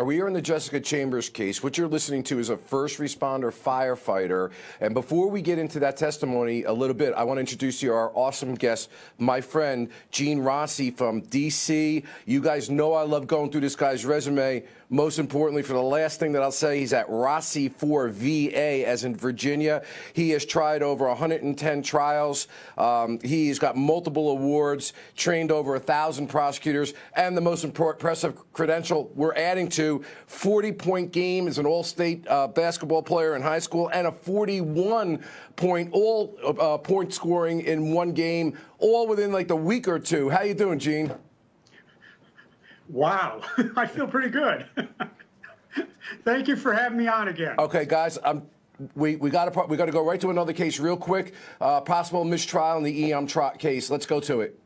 We are in the Jessica Chambers case. What you're listening to is a first responder firefighter. And before we get into that testimony a little bit, I want to introduce you to our awesome guest, my friend, Gene Rossi from D.C. You guys know I love going through this guy's resume. Most importantly, for the last thing that I'll say, he's at Rossi for VA, as in Virginia. He has tried over 110 trials. He's got multiple awards, trained over 1,000 prosecutors, and the most impressive credential we're adding to, 40-point game as an all-state basketball player in high school, and a 41-point point scoring in one game, all within like the week or two. How you doing, Gene? Wow, I feel pretty good. Thank you for having me on again. Okay, guys, we got to go right to another case real quick. Possible mistrial in the EM case. Let's go to it.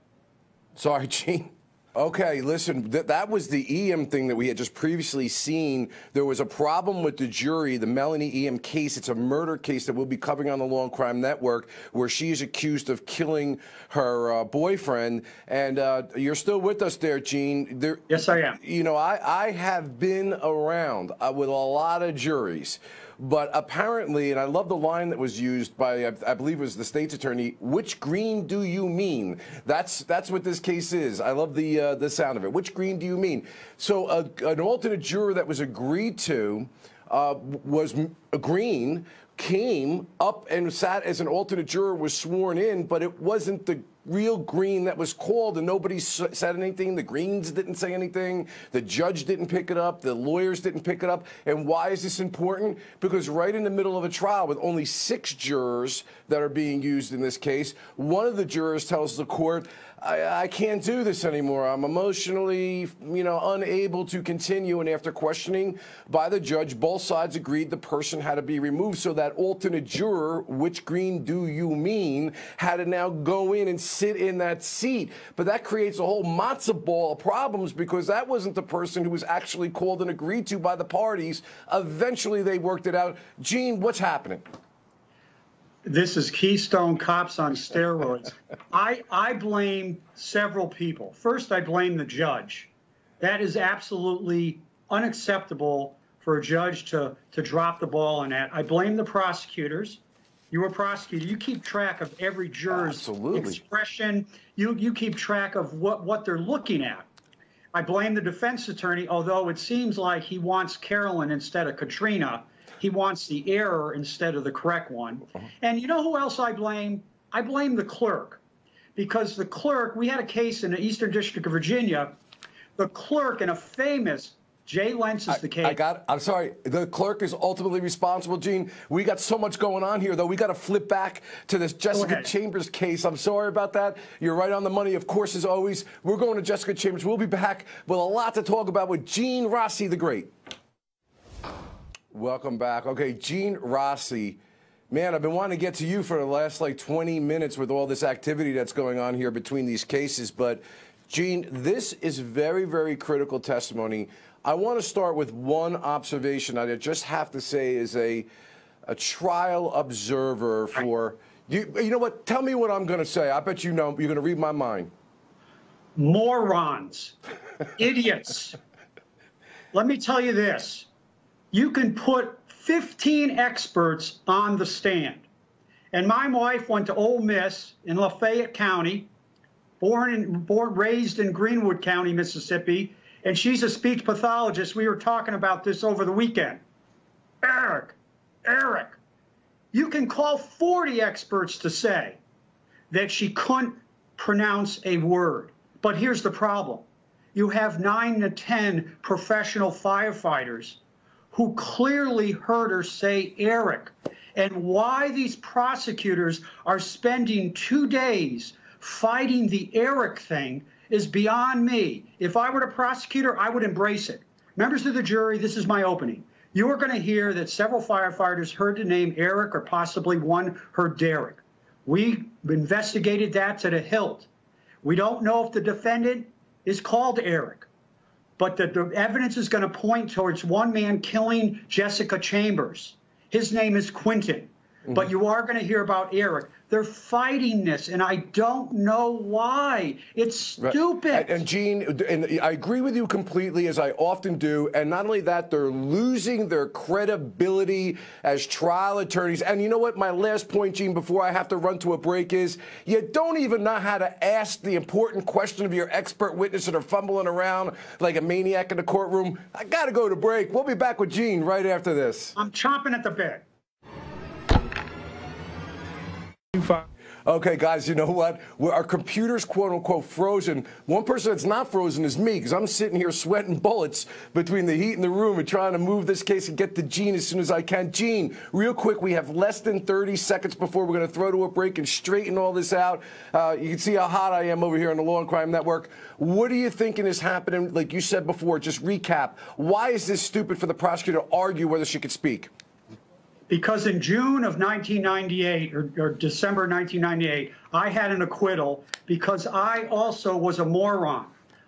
Sorry, Gene. Okay, listen, that was the EM thing that we had just previously seen. There was a problem with the jury, the Melanie EM case. It's a murder case that we'll be covering on the Law&Crime Network, where she is accused of killing her boyfriend. And you're still with us there, Gene. Yes, I am. You know, I have been around with a lot of juries. But apparently, and I love the line that was used by, I believe it was the state's attorney, which green do you mean? That's what this case is. I love the sound of it. Which green do you mean? So an alternate juror that was agreed to was a green, came up and sat as an alternate juror, was sworn in, but it wasn't the real green that was called, and nobody said anything. The Greens didn't say anything. The judge didn't pick it up. The lawyers didn't pick it up. And why is this important? Because right in the middle of a trial with only 6 jurors that are being used in this case, one of the jurors tells the court, I can't do this anymore. I'm emotionally, unable to continue. And after questioning by the judge, both sides agreed the person had to be removed. So that alternate juror, which green do you mean, had to now go in and sit in that seat. But that creates a whole matzo ball of problems, because that wasn't the person who was actually called and agreed to by the parties. Eventually, they worked it out. Gene, what's happening? This is Keystone Cops on steroids. I blame several people. First, I blame the judge. That is absolutely unacceptable for a judge to drop the ball on that. I blame the prosecutors. You were a prosecutor. You keep track of every juror's expression. You keep track of what they're looking at. I blame the defense attorney, although it seems like he wants Carolyn instead of Katrina. He wants the error instead of the correct one. And you know who else I blame? I blame the clerk. Because the clerk, we had a case in the Eastern District of Virginia. The clerk in a famous, Jay Lentz is the case. I'm sorry. The clerk is ultimately responsible, Gene. We got so much going on here, though. We got to flip back to this Jessica Chambers case. I'm sorry about that. You're right on the money, of course, as always. We're going to Jessica Chambers. We'll be back with a lot to talk about with Gene Rossi the Great. Welcome back. Okay, Gene Rossi. Man, I've been wanting to get to you for the last, 20 minutes with all this activity that's going on here between these cases. But, Gene, this is very, very critical testimony. I want to start with one observation I just have to say as a trial observer for you. You know what? Tell me what I'm going to say. I bet you know. You're going to read my mind. Morons. Idiots. Let me tell you this. You can put 15 experts on the stand. And my wife went to Ole Miss in Lafayette County, raised in Greenwood County, Mississippi, and she's a speech pathologist. We were talking about this over the weekend. Eric, you can call 40 experts to say that she couldn't pronounce a word. But here's the problem. You have 9 to 10 professional firefighters who clearly heard her say Eric. And why these prosecutors are spending 2 days fighting the Eric thing is beyond me. If I were a prosecutor, I would embrace it. Members of the jury, this is my opening. You are going to hear that several firefighters heard the name Eric, or possibly one heard Derek. We investigated that to the hilt. We don't know if the defendant is called Eric, but the evidence is going to point towards one man killing Jessica Chambers. His name is Quentin. but you are going to hear about Eric. They're fighting this, and I don't know why. It's stupid. Right. And Gene, and I agree with you completely, as I often do. And not only that, they're losing their credibility as trial attorneys. And you know what? My last point, Gene, before I have to run to a break is you don't even know how to ask the important question of your expert witness that are fumbling around like a maniac in the courtroom. I got to go to break. We'll be back with Gene right after this. I'm chomping at the bit. Okay, guys, you know what? Our computer's quote-unquote frozen. One person that's not frozen is me, because I'm sitting here sweating bullets between the heat in the room and trying to move this case and get to Gene as soon as I can. Gene, real quick, we have less than 30 seconds before we're going to throw to a break and straighten all this out. You can see how hot I am over here on the Law and Crime Network. What are you thinking is happening? Like you said before, just recap. Why is this stupid for the prosecutor to argue whether she could speak? Because in June of 1998, or December 1998, I had an acquittal because I also was a moron.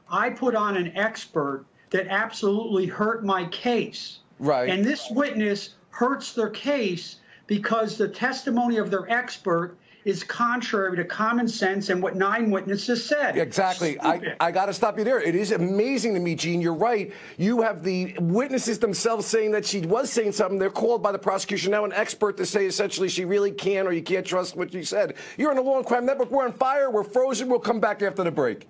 I put on an expert that absolutely hurt my case. Right. And this witness hurts their case because the testimony of their expert is contrary to common sense and what 9 witnesses said. Exactly. I got to stop you there. It is amazing to me, Gene. You're right. You have the witnesses themselves saying that she was saying something. They're called by the prosecution now an expert to say essentially she really can or you can't trust what she said. You're on the Law and Crime Network. We're on fire. We're frozen. We'll come back after the break.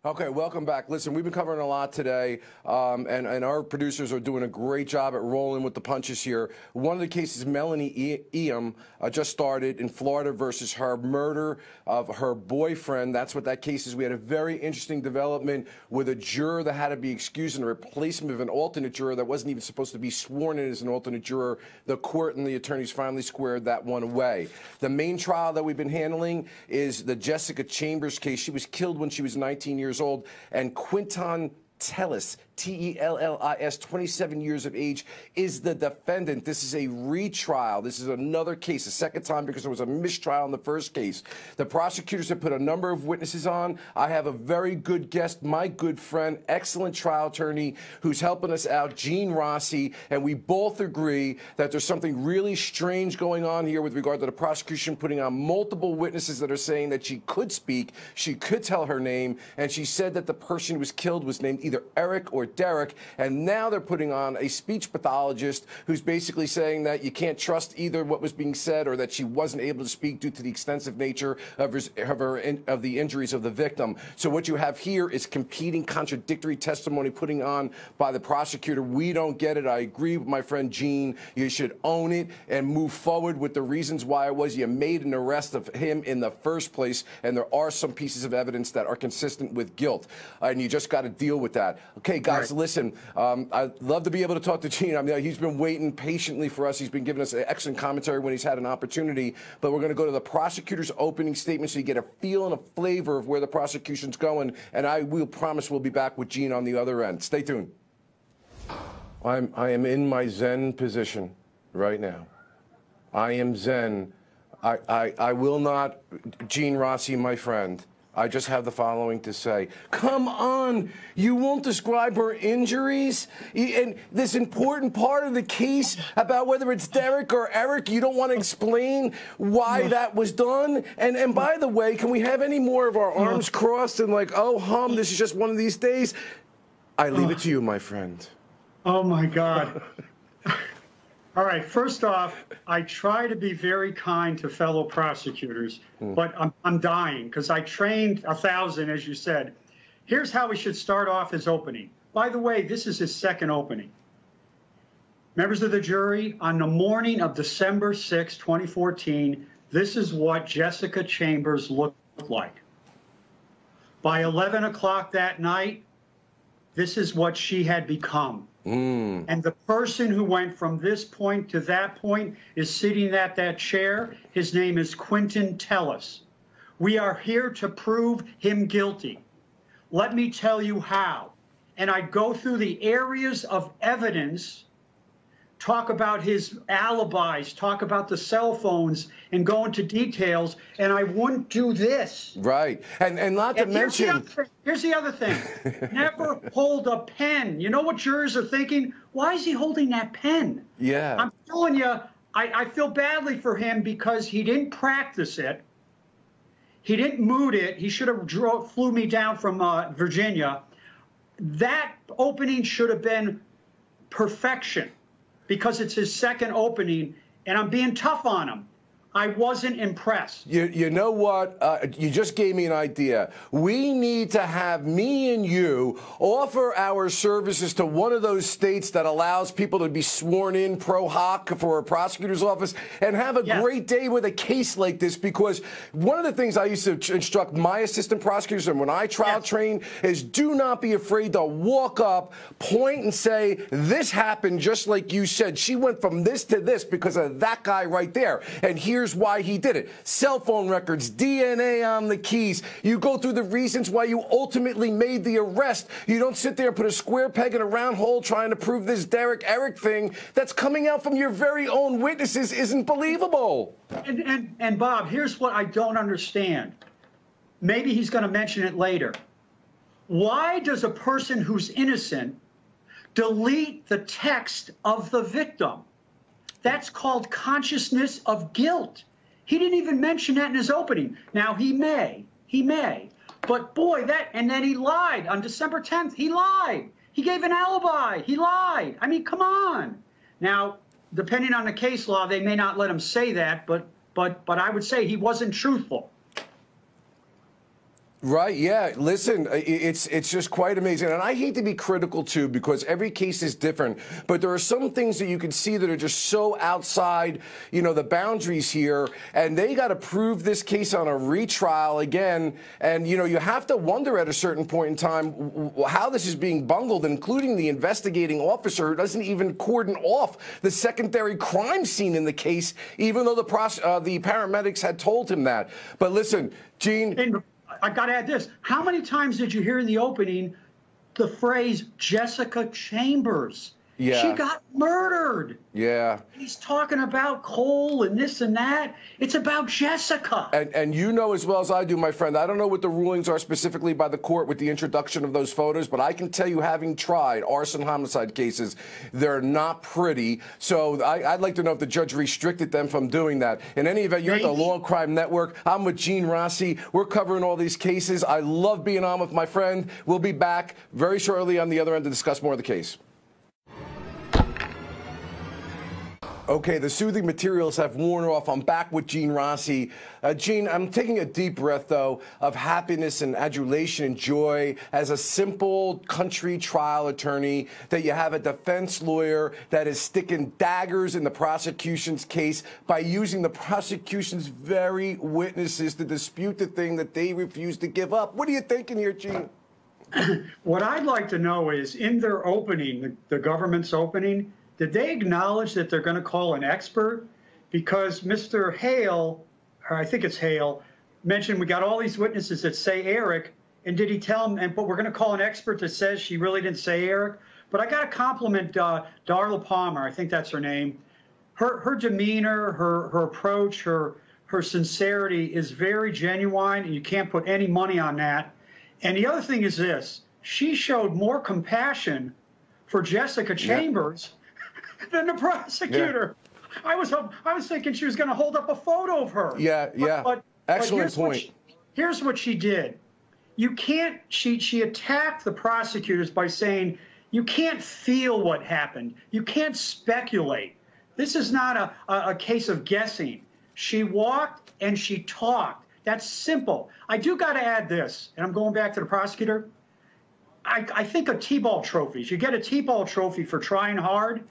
Okay, welcome back. Listen, we've been covering a lot today, and our producers are doing a great job at rolling with the punches here. One of the cases, Melanie Eam, just started in Florida versus her murder of her boyfriend. That's what that case is. We had a very interesting development with a juror that had to be excused and a replacement of an alternate juror that wasn't even supposed to be sworn in as an alternate juror. The court and the attorneys finally squared that one away. The main trial that we've been handling is the Jessica Chambers case. She was killed when she was 19 years old, and Quinton Tellis, T-E-L-L-I-S, 27 years of age, is the defendant. This is a retrial. This is another case, a second time because there was a mistrial in the first case. The prosecutors have put a number of witnesses on. I have a very good guest, my good friend, excellent trial attorney who's helping us out, Gene Rossi, and we both agree that there's something really strange going on here with regard to the prosecution putting on multiple witnesses that are saying that she could speak, she could tell her name, and she said that the person who was killed was named either Eric or Derek, and now they're putting on a speech pathologist who's basically saying that you can't trust either what was being said or that she wasn't able to speak due to the extensive nature of the injuries of the victim. So what you have here is competing, contradictory testimony putting on by the prosecutor. We don't get it. I agree with my friend Gene. You should own it and move forward with the reasons why it was you made an arrest of him in the first place, and there are some pieces of evidence that are consistent with guilt, and you just got to deal with that. Okay, guys, listen, I'd love to be able to talk to Gene. I mean, he's been waiting patiently for us. He's been giving us excellent commentary when he's had an opportunity. But we're going to go to the prosecutor's opening statement so you get a feel and a flavor of where the prosecution's going. And I will promise we'll be back with Gene on the other end. Stay tuned. I am in my Zen position right now. I am Zen. I will not, Gene Rossi, my friend, I just have the following to say. Come on, you won't describe her injuries? And this important part of the case about whether it's Derek or Eric, you don't want to explain why that was done? And by the way, can we have any more of our arms crossed and like, oh, this is just one of these days? I leave it to you, my friend. Oh, my God. All right, first off, I try to be very kind to fellow prosecutors, but I'm dying because I trained 1,000, as you said. Here's how we should start off his opening. By the way, this is his second opening. Members of the jury, on the morning of December 6, 2014, this is what Jessica Chambers looked like. By 11 o'clock that night, this is what she had become. And the person who went from this point to that point is sitting at that chair. His name is Quinton Tellis. We are here to prove him guilty. Let me tell you how. And I go through the areas of evidence talk about his alibis, talk about the cell phones, and go into details, and I wouldn't do this. Right. And not to mention... Here's the other thing. Never hold a pen. You know what jurors are thinking? Why is he holding that pen? Yeah. I'm telling you, I feel badly for him because he didn't practice it. He didn't moot it. He should have flew me down from Virginia. That opening should have been perfection because it's his second opening, and I'm being tough on him. I wasn't impressed. You know what? You just gave me an idea. We need to have me and you offer our services to one of those states that allows people to be sworn in pro hoc for a prosecutor's office and have a great day with a case like this, because one of the things I used to instruct my assistant prosecutors and when I trial train is do not be afraid to walk up, point and say, this happened just like you said. She went from this to this because of that guy right there. And here's why he did it. Cell phone records, DNA on the keys. You go through the reasons why you ultimately made the arrest. You don't sit there and put a square peg in a round hole trying to prove this Derek Eric thing that's coming out from your very own witnesses isn't believable. And Bob, here's what I don't understand. Maybe he's going to mention it later. Why does a person who's innocent delete the text of the victim? That's called consciousness of guilt. He didn't even mention that in his opening. Now, he may. But boy, and then he lied. On December 10th, he lied. He gave an alibi. He lied. I mean, come on. Now, depending on the case law, they may not let him say that, but I would say he wasn't truthful. Right, yeah. Listen, it's just quite amazing. And I hate to be critical, too, because every case is different. But there are some things that you can see that are just so outside, you know, the boundaries here. And they got to prove this case on a retrial again. And, you know, you have to wonder at a certain point in time how this is being bungled, including the investigating officer who doesn't even cordon off the secondary crime scene in the case, even though the paramedics had told him that. But listen, Gene... I got to add this. How many times did you hear in the opening the phrase Jessica Chambers? Yeah. She got murdered. Yeah. He's talking about Cole and this and that. It's about Jessica. And you know as well as I do, my friend, I don't know what the rulings are specifically by the court with the introduction of those photos, but I can tell you, having tried arson homicide cases, they're not pretty. So I'd like to know if the judge restricted them from doing that. In any event, you're at the Law&Crime Network. I'm with Gene Rossi. We're covering all these cases. I love being on with my friend. We'll be back very shortly on the other end to discuss more of the case. Okay, the soothing materials have worn off. I'm back with Gene Rossi. Gene, I'm taking a deep breath, though, of happiness and adulation and joy as a simple country trial attorney that you have a defense lawyer that is sticking daggers in the prosecution's case by using the prosecution's very witnesses to dispute the thing that they refuse to give up. What are you thinking here, Gene? What I'd like to know is, in their opening, the government's opening, did they acknowledge that they're going to call an expert? Because Mr. Hale, or I think it's Hale, mentioned we got all these witnesses that say Eric, and did he tell them, but we're going to call an expert that says she really didn't say Eric? But I got to compliment Darla Palmer, I think that's her name. Her demeanor, her approach, her sincerity is very genuine, and you can't put any money on that. And the other thing is this, she showed more compassion for Jessica Chambers than the prosecutor. Yeah. I was thinking she was going to hold up a photo of her. But excellent point. Here's what she did. You can't. She attacked the prosecutors by saying you can't feel what happened. You can't speculate. This is not a case of guessing. She walked and she talked. That's simple. I do got to add this, and I'm going back to the prosecutor. I think of T-ball trophies. You get a T-ball trophy for trying hard.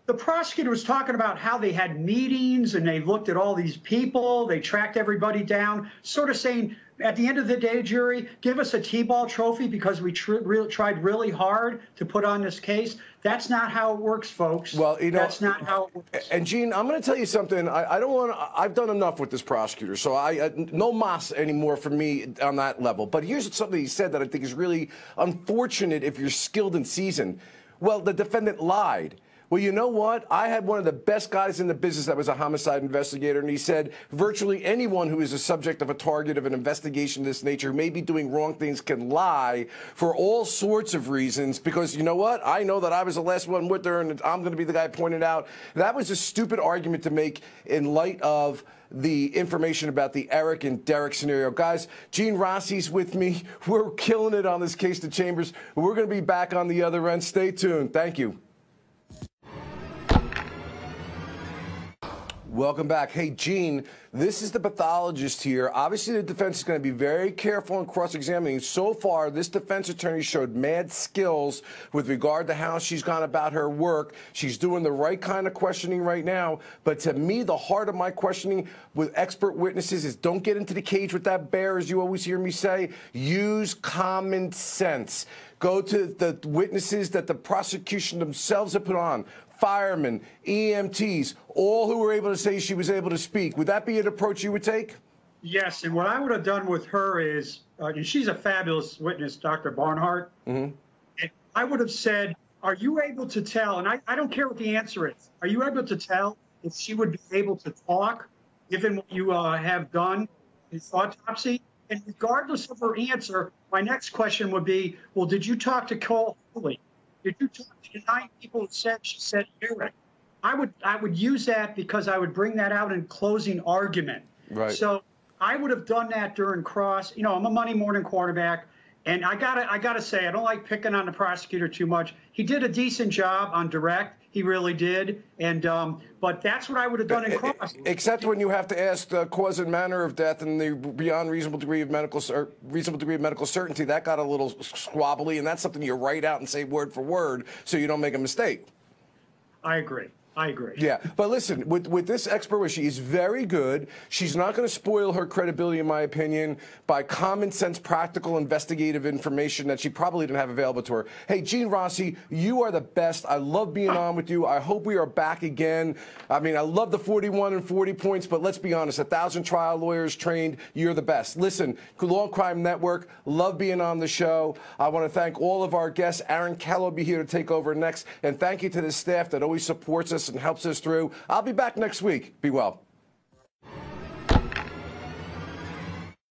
The prosecutor was talking about how they had meetings and they looked at all these people, they tracked everybody down, sort of saying, at the end of the day, jury, give us a T-ball trophy because we tried really hard to put on this case. That's not how it works, folks. Well, you know, that's not how it works. And Gene, I'm going to tell you something. I've done enough with this prosecutor, so no mas anymore for me on that level. But here's something he said that I think is really unfortunate if you're skilled and seasoned. Well, the defendant lied. Well, you know what? I had one of the best guys in the business that was a homicide investigator, and he said virtually anyone who is a subject of a target of an investigation of this nature, may be doing wrong things, can lie for all sorts of reasons, because you know what? I know that I was the last one with her, and I'm going to be the guy pointed out. That was a stupid argument to make in light of the information about the Eric and Derek scenario. Guys, Gene Rossi's with me. We're killing it on this case to Chambers. We're going to be back on the other end. Stay tuned. Thank you. Welcome back. Hey, Gene, this is the pathologist here. Obviously, the defense is going to be very careful in cross-examining. So far, this defense attorney showed mad skills with regard to how she's gone about her work. She's doing the right kind of questioning right now. But to me, the heart of my questioning with expert witnesses is don't get into the cage with that bear, as you always hear me say. Use common sense. Go to the witnesses that the prosecution themselves have put on. Firemen, EMTs, all who were able to say she was able to speak. Would that be an approach you would take? Yes, and what I would have done with her is, and she's a fabulous witness, Dr. Barnhart, and I would have said, are you able to tell, and I don't care what the answer is, are you able to tell if she would be able to talk, given what you have done in this autopsy? And regardless of her answer, my next question would be, well, did you talk to Cole Hooley? Did you talk to the 9 people who said she said Eric? I would use that because I would bring that out in closing argument. Right. So I would have done that during cross. You know, I'm a Monday morning quarterback, and I gotta say, I don't like picking on the prosecutor too much. He did a decent job on direct. He really did. And but that's what I would have done in cross. Except when you have to ask the cause and manner of death and the beyond reasonable degree of medical certainty, that got a little squabbly, and that's something you write out and say word for word so you don't make a mistake. I agree. I agree. Yeah, but listen, with this expert, she is very good. She's not going to spoil her credibility, in my opinion, by common sense, practical, investigative information that she probably didn't have available to her. Hey, Gene Rossi, you are the best. I love being on with you. I hope we are back again. I mean, I love the 41 and 40 points, but let's be honest, 1,000 trial lawyers trained, you're the best. Listen, Law&Crime Network, love being on the show. I want to thank all of our guests. Aaron Kelly will be here to take over next, and thank you to the staff that always supports us and helps us through. I'll be back next week. Be well.